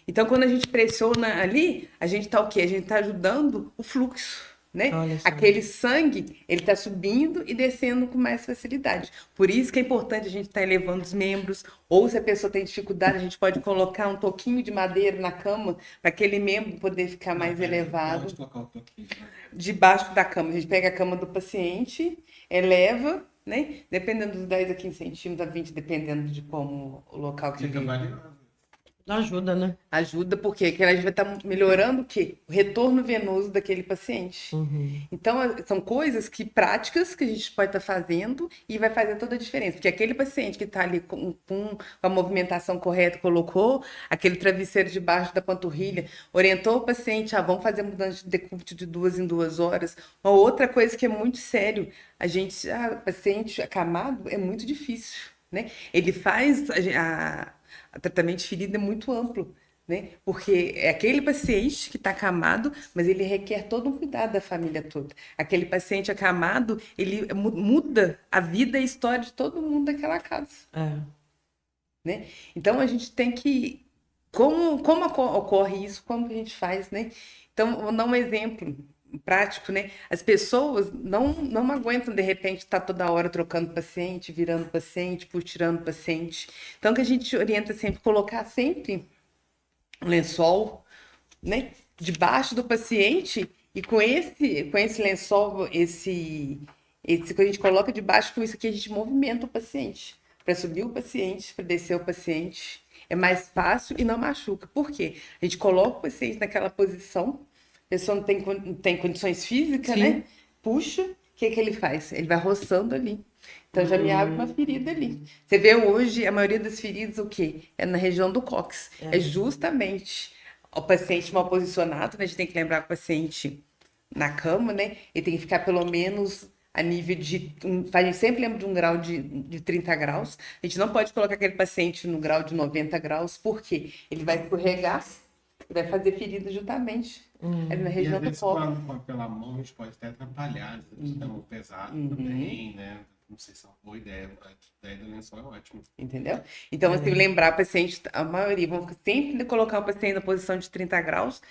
Speaker 2: Então, quando a gente pressiona ali, a gente tá o quê? A gente tá ajudando o fluxo, né? Aquele sangue, ele tá subindo e descendo com mais facilidade. Por isso que é importante a gente estar elevando os membros, ou se a pessoa tem dificuldade, a gente pode colocar um toquinho de madeira na cama, para aquele membro poder ficar mais elevado.
Speaker 5: Pode colocar um toquinho.
Speaker 2: Debaixo da cama. A gente pega a cama do paciente, eleva, né? Dependendo dos 10 a 15 centímetros, a 20, dependendo de como o local que
Speaker 5: Fica
Speaker 2: ele
Speaker 5: variando.
Speaker 4: Ajuda, né?
Speaker 2: ajuda, porque a gente vai estar melhorando o quê? O retorno venoso daquele paciente. Então, são coisas práticas que a gente pode estar fazendo e vai fazer toda a diferença. Porque aquele paciente que está ali com a movimentação correta, colocou aquele travesseiro debaixo da panturrilha, orientou o paciente, vamos fazer mudança de decúbito de 2 em 2 horas. Uma outra coisa que é muito sério, paciente acamado é muito difícil, né? Ele faz o tratamento de ferida é muito amplo, né? Porque é aquele paciente que está acamado, mas ele requer todo um cuidado da família toda. Aquele paciente acamado, ele muda a vida e a história de todo mundo daquela casa, né? Então, a gente tem que... Como ocorre isso? Como que a gente faz, né? Então, vou dar um exemplo. prático, né? As pessoas não aguentam, de repente, estar toda hora trocando paciente, virando paciente, tirando paciente. Então, que a gente orienta sempre, colocar sempre um lençol, né, debaixo do paciente e com esse lençol, esse que a gente coloca debaixo, com isso aqui a gente movimenta o paciente, para subir o paciente, para descer o paciente. É mais fácil e não machuca. Por quê? A gente coloca o paciente naquela posição, a pessoa não tem condições físicas,
Speaker 4: Sim.
Speaker 2: né? Puxa, o que ele faz? Ele vai roçando ali. Então já me abre uma ferida ali. Você vê hoje, a maioria das feridas, o quê? É na região do cóccix. É justamente o paciente mal posicionado, né? A gente tem que lembrar que o paciente na cama, né? Ele tem que ficar pelo menos a nível de. A gente sempre lembra de um grau de 30 graus. A gente não pode colocar aquele paciente no grau de 90 graus, porque ele vai escorregar e vai fazer ferida justamente ali na
Speaker 3: E
Speaker 2: região
Speaker 3: às
Speaker 2: do
Speaker 3: vezes
Speaker 2: cóccix.
Speaker 3: pela mão a gente pode até atrapalhar, às vezes tá muito pesado também, né? Não sei se é uma boa ideia, a ideia do lençol é ótima.
Speaker 2: Entendeu? Então, assim, lembrar o paciente, a maioria, vão sempre colocar o paciente na posição de 30 graus.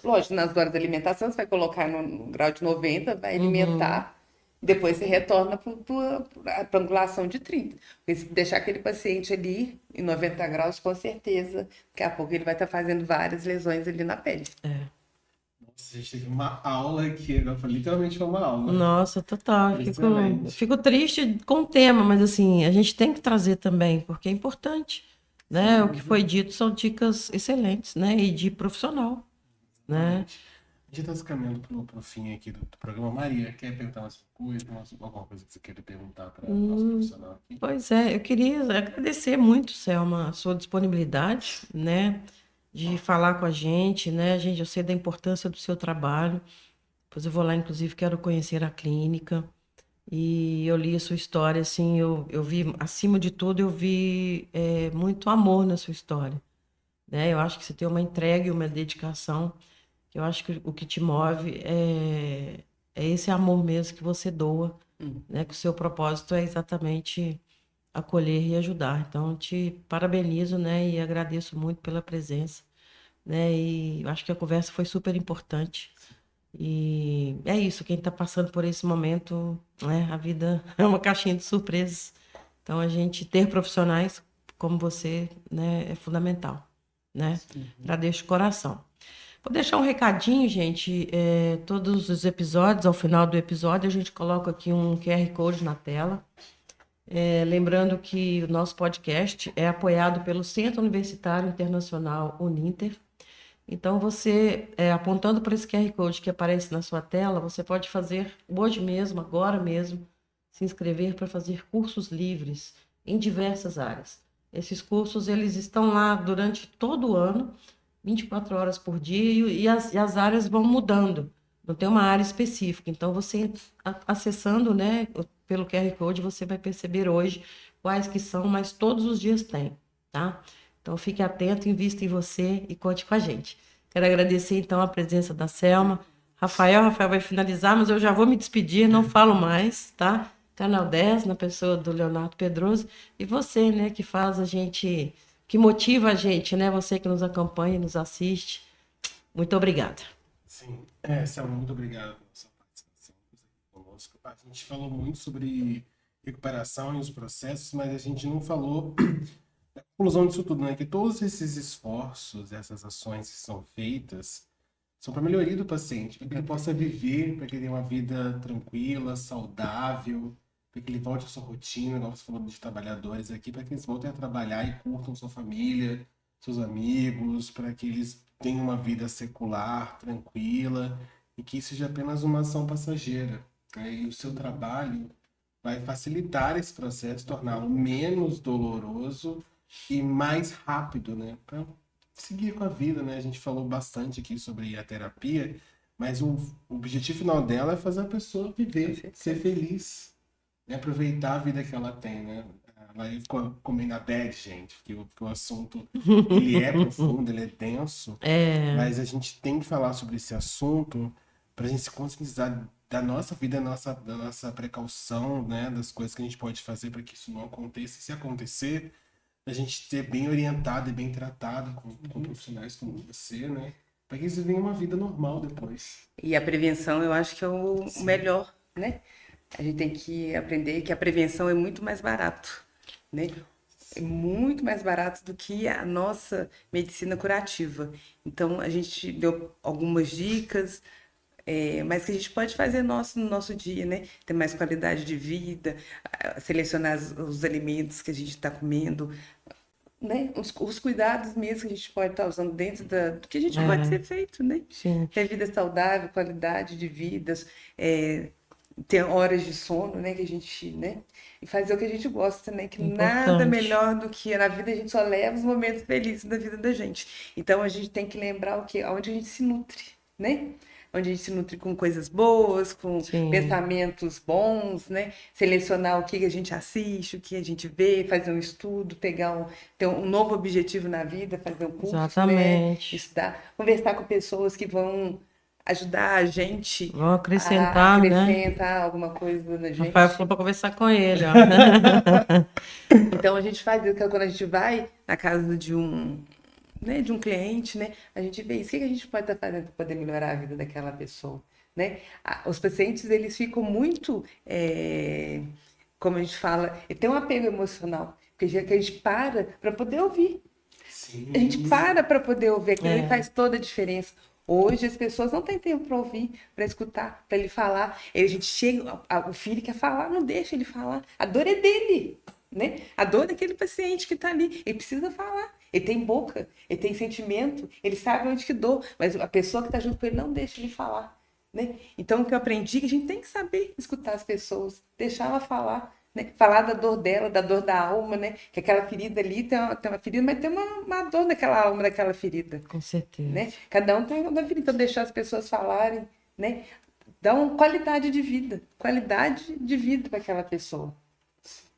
Speaker 2: Lógico, nas horas da alimentação, você vai colocar no grau de 90, vai alimentar, depois você retorna para a angulação de 30. Porque se deixar aquele paciente ali em 90 graus, com certeza, daqui a pouco ele vai estar fazendo várias lesões ali na pele.
Speaker 3: Nossa, a gente teve uma aula aqui, agora foi literalmente uma aula.
Speaker 4: Nossa, total. Eu
Speaker 3: Excelente.
Speaker 4: fico triste com o tema, mas assim, a gente tem que trazer também, porque é importante, né? O que foi dito são dicas excelentes, né? E de profissional, né?
Speaker 3: A gente está se caminhando pro fim aqui do programa. Maria, quer perguntar mais coisa, alguma coisa que você queira perguntar para o nosso profissional aqui?
Speaker 4: Pois é, eu queria agradecer muito, Selma, a sua disponibilidade, né? De falar com a gente, né? Eu sei da importância do seu trabalho. Depois eu vou lá, inclusive, quero conhecer a clínica. E eu li a sua história, assim, eu vi, acima de tudo, eu vi muito amor na sua história, né? Eu acho que você tem uma entrega e uma dedicação, que eu acho que o que te move é esse amor mesmo que você doa, né? Que o seu propósito é exatamente acolher e ajudar. Então, eu te parabenizo, né? E agradeço muito pela presença, né? E eu acho que a conversa foi super importante. E é isso, quem está passando por esse momento, né? A vida é uma caixinha de surpresas. Então, a gente ter profissionais como você, né, é fundamental, né? Agradeço de coração. Vou deixar um recadinho, gente. Todos os episódios, ao final do episódio, a gente coloca aqui um QR Code na tela. Lembrando que o nosso podcast é apoiado pelo Centro Universitário Internacional Uninter. Então, você, apontando para esse QR Code que aparece na sua tela, você pode fazer hoje mesmo, agora mesmo, se inscrever para fazer cursos livres em diversas áreas. Esses cursos, eles estão lá durante todo o ano, 24 horas por dia, e as áreas vão mudando. Não tem uma área específica. Então, você acessando, né, pelo QR Code, você vai perceber hoje quais que são, mas todos os dias tem, tá? Então, fique atento, invista em você e conte com a gente. Quero agradecer, então, a presença da Selma. Rafael vai finalizar, mas eu já vou me despedir, não falo mais, tá? Canal 10, na pessoa do Leonardo Pedroso. E você, né, que faz a gente, que motiva a gente, né? Você que nos acompanha, nos assiste. Muito obrigada.
Speaker 3: Sim, Selma, muito obrigado pela sua participação aqui conosco. A gente falou muito sobre recuperação e os processos, mas a gente não falou da conclusão disso tudo, né? Que todos esses esforços, essas ações que são feitas, são para a melhoria do paciente, para que ele possa viver, para que ele tenha uma vida tranquila, saudável, para que ele volte à sua rotina, igual você falou de trabalhadores aqui, para que eles voltem a trabalhar e curtam sua família, seus amigos, para que eles tenham uma vida secular, tranquila, e que isso seja apenas uma ação passageira, né? E o seu trabalho vai facilitar esse processo, torná-lo menos doloroso e mais rápido, né? Para seguir com a vida, né? A gente falou bastante aqui sobre a terapia, mas o objetivo final dela é fazer a pessoa viver, ser feliz, né? Aproveitar a vida que ela tem, né? Ela ficou meio na bad, gente, porque o assunto ele é profundo, ele é denso, mas a gente tem que falar sobre esse assunto para a gente se conscientizar da nossa vida, da nossa precaução, né? Das coisas que a gente pode fazer para que isso não aconteça. E se acontecer, a gente ser bem orientado e bem tratado com profissionais como você, né? para que eles vivem uma vida normal depois.
Speaker 2: E a prevenção, eu acho que é o melhor, né? A gente tem que aprender que a prevenção é muito mais barato, né? É muito mais barato do que a nossa medicina curativa. Então, a gente deu algumas dicas, mas que a gente pode fazer no nosso dia, né? Ter mais qualidade de vida, selecionar os alimentos que a gente está comendo, né? Os cuidados mesmo que a gente pode estar usando dentro do que a gente pode ser feito, né?
Speaker 4: Sim.
Speaker 2: Ter vida saudável, qualidade de vidas, ter horas de sono, né? Que a gente, né? E fazer o que a gente gosta, né? Que nada
Speaker 4: Importante.
Speaker 2: melhor do que na vida a gente só leva os momentos felizes da vida da gente. Então a gente tem que lembrar o quê? Onde a gente se nutre, né? Onde a gente se nutre com coisas boas, com
Speaker 4: Sim.
Speaker 2: pensamentos bons, né? Selecionar o que a gente assiste, o que a gente vê, fazer um estudo, ter um novo objetivo na vida, fazer um curso,
Speaker 4: Exatamente.
Speaker 2: né? Estudar, conversar com pessoas que vão ajudar a gente
Speaker 4: Vão
Speaker 2: a
Speaker 4: acrescentar, né?
Speaker 2: acrescentar alguma coisa na gente.
Speaker 4: Rafael falou para conversar com ele, ó.
Speaker 2: Então a gente faz isso quando a gente vai na casa de um cliente, né? A gente vê isso. O que a gente pode estar fazendo para poder melhorar a vida daquela pessoa, né? Os pacientes, eles ficam muito, como a gente fala, tem um apego emocional, porque a gente para poder ouvir.
Speaker 3: Sim.
Speaker 2: A gente para poder ouvir, aquilo ali faz toda a diferença. Hoje as pessoas não têm tempo para ouvir, para escutar, para ele falar. A gente chega, o filho quer falar, não deixa ele falar. A dor é dele, né? A dor daquele paciente que está ali. Ele precisa falar. Ele tem boca, ele tem sentimento, ele sabe onde que dor, mas a pessoa que está junto com ele não deixa ele falar, né? Então o que eu aprendi é que a gente tem que saber escutar as pessoas, deixar ela falar. Né? Falar da dor dela, da dor da alma, né? Que aquela ferida ali tem uma ferida, mas tem uma dor naquela alma, daquela ferida.
Speaker 4: Com certeza.
Speaker 2: Né? Cada um tem uma ferida. Então, deixar as pessoas falarem, né? Dar uma qualidade de vida para aquela pessoa.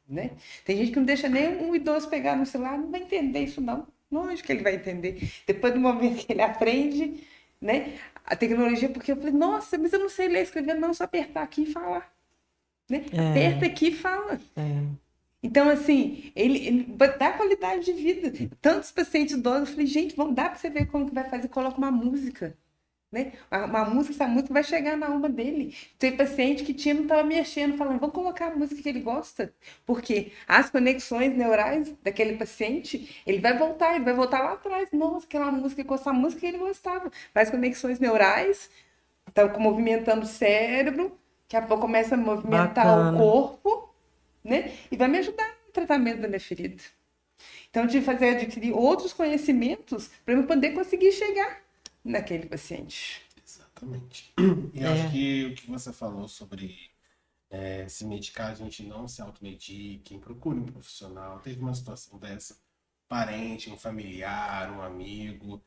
Speaker 2: Né? Tem gente que não deixa nem um idoso pegar no celular, não vai entender isso, não. Lógico que ele vai entender. Depois do momento que ele aprende, né? A tecnologia, porque eu falei, nossa, mas eu não sei ler e escrever, não, só apertar aqui e falar. Né? Aperta aqui e fala. Então, assim, ele dá qualidade de vida. Tantos pacientes idosos, eu falei, gente, dá para você ver como que vai fazer, coloca uma música. Né? Uma música, essa música vai chegar na alma dele. Tem paciente que não estava mexendo, falando, vamos colocar a música que ele gosta. Porque as conexões neurais daquele paciente, ele vai voltar lá atrás. Nossa, aquela música, essa música que ele gostava. Faz conexões neurais, está movimentando o cérebro, daqui a pouco começa a movimentar o corpo, né? E vai me ajudar no tratamento da minha ferida. Então, eu tive que adquirir outros conhecimentos para eu poder conseguir chegar naquele paciente.
Speaker 3: Exatamente. E acho que o que você falou sobre se medicar, a gente não se automedique, procure um profissional. Teve uma situação dessa, parente, um familiar, um amigo,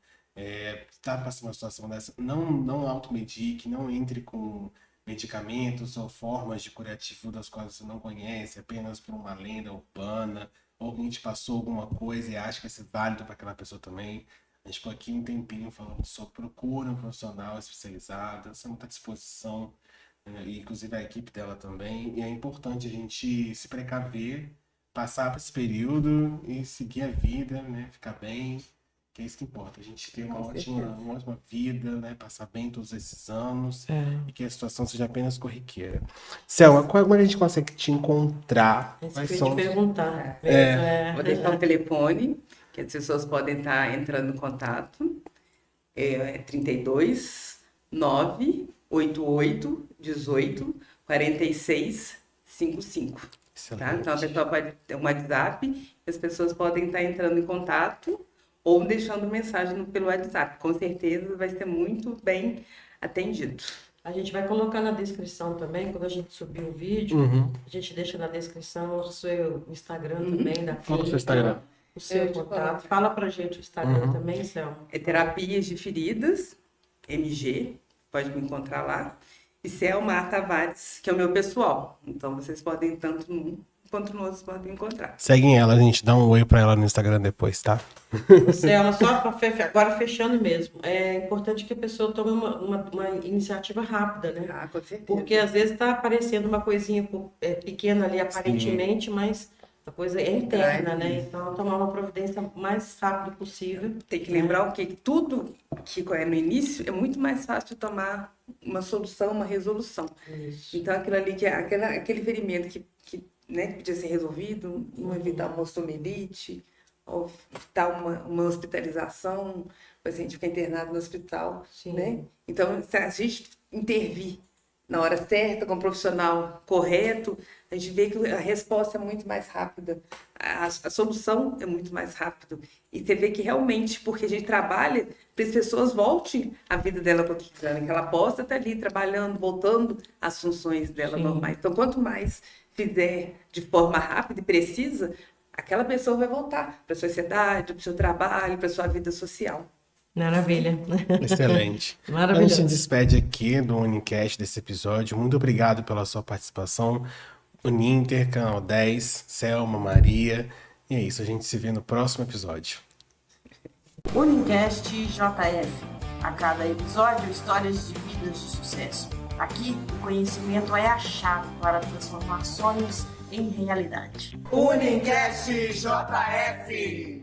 Speaker 3: está passando uma situação dessa, não automedique, não entre com medicamentos ou formas de curativo das quais você não conhece, apenas por uma lenda urbana, ou alguém te passou alguma coisa e acha que vai ser válido para aquela pessoa também. A gente ficou aqui um tempinho falando sobre procura um profissional especializado, estamos à disposição, e inclusive a equipe dela também, e é importante a gente se precaver, passar por esse período e seguir a vida, né? Ficar bem, que é isso que importa, a gente ter uma ótima vida, né? Passar bem todos esses anos e que a situação seja apenas corriqueira. Selma, como a gente consegue te encontrar?
Speaker 4: Quais são... perguntar.
Speaker 2: Vou deixar o telefone, que as pessoas podem estar entrando em contato. 32 988 18 46 55. Tá? Então a pessoa pode ter um WhatsApp, as pessoas podem estar entrando em contato ou deixando mensagem pelo WhatsApp. Com certeza vai ser muito bem atendido.
Speaker 4: A gente vai colocar na descrição também, quando a gente subir o vídeo, a gente deixa na descrição o seu Instagram também.
Speaker 3: Qual é o seu Instagram?
Speaker 4: O seu contato. Fala pra gente o Instagram também, Selma.
Speaker 2: É Terapias de Feridas, MG, pode me encontrar lá. E Selma Tavares, que é o meu pessoal. Então vocês podem, tanto num quanto no outro, podem me encontrar.
Speaker 3: Seguem ela, a gente dá um oi pra ela no Instagram depois, tá?
Speaker 4: Selma, só pra agora fechando mesmo. É importante que a pessoa tome uma iniciativa rápida, né?
Speaker 2: Com certeza.
Speaker 4: Porque às vezes tá aparecendo uma coisinha pequena ali, aparentemente, mas A coisa é interna, né? Então, tomar uma providência o mais rápido possível.
Speaker 2: Tem que lembrar o que tudo que é no início é muito mais fácil de tomar uma solução, uma resolução.
Speaker 4: Isso.
Speaker 2: Então, aquilo ali que é aquele ferimento que né, podia ser resolvido, não evitar uma osteomielite, ou evitar uma hospitalização, o paciente fica internado no hospital,
Speaker 4: Sim.
Speaker 2: né? Então, se a gente intervir na hora certa, com o profissional correto, a gente vê que a resposta é muito mais rápida, a solução é muito mais rápida. E você vê que realmente, porque a gente trabalha para as pessoas voltem à vida dela cotidiana, que ela possa estar ali trabalhando, voltando às funções dela normais. Então, quanto mais fizer de forma rápida e precisa, aquela pessoa vai voltar para a sociedade, para o seu trabalho, para a sua vida social.
Speaker 4: Maravilha.
Speaker 3: Excelente.
Speaker 4: Maravilhoso.
Speaker 3: A gente se despede aqui do Unicast desse episódio. Muito obrigado pela sua participação. Uninter, Canal 10, Selma, Maria. E é isso, a gente se vê no próximo episódio.
Speaker 1: Unicast JF. A cada episódio, histórias de vidas de sucesso. Aqui, o conhecimento é a chave para transformar sonhos em realidade.
Speaker 5: Unicast JF.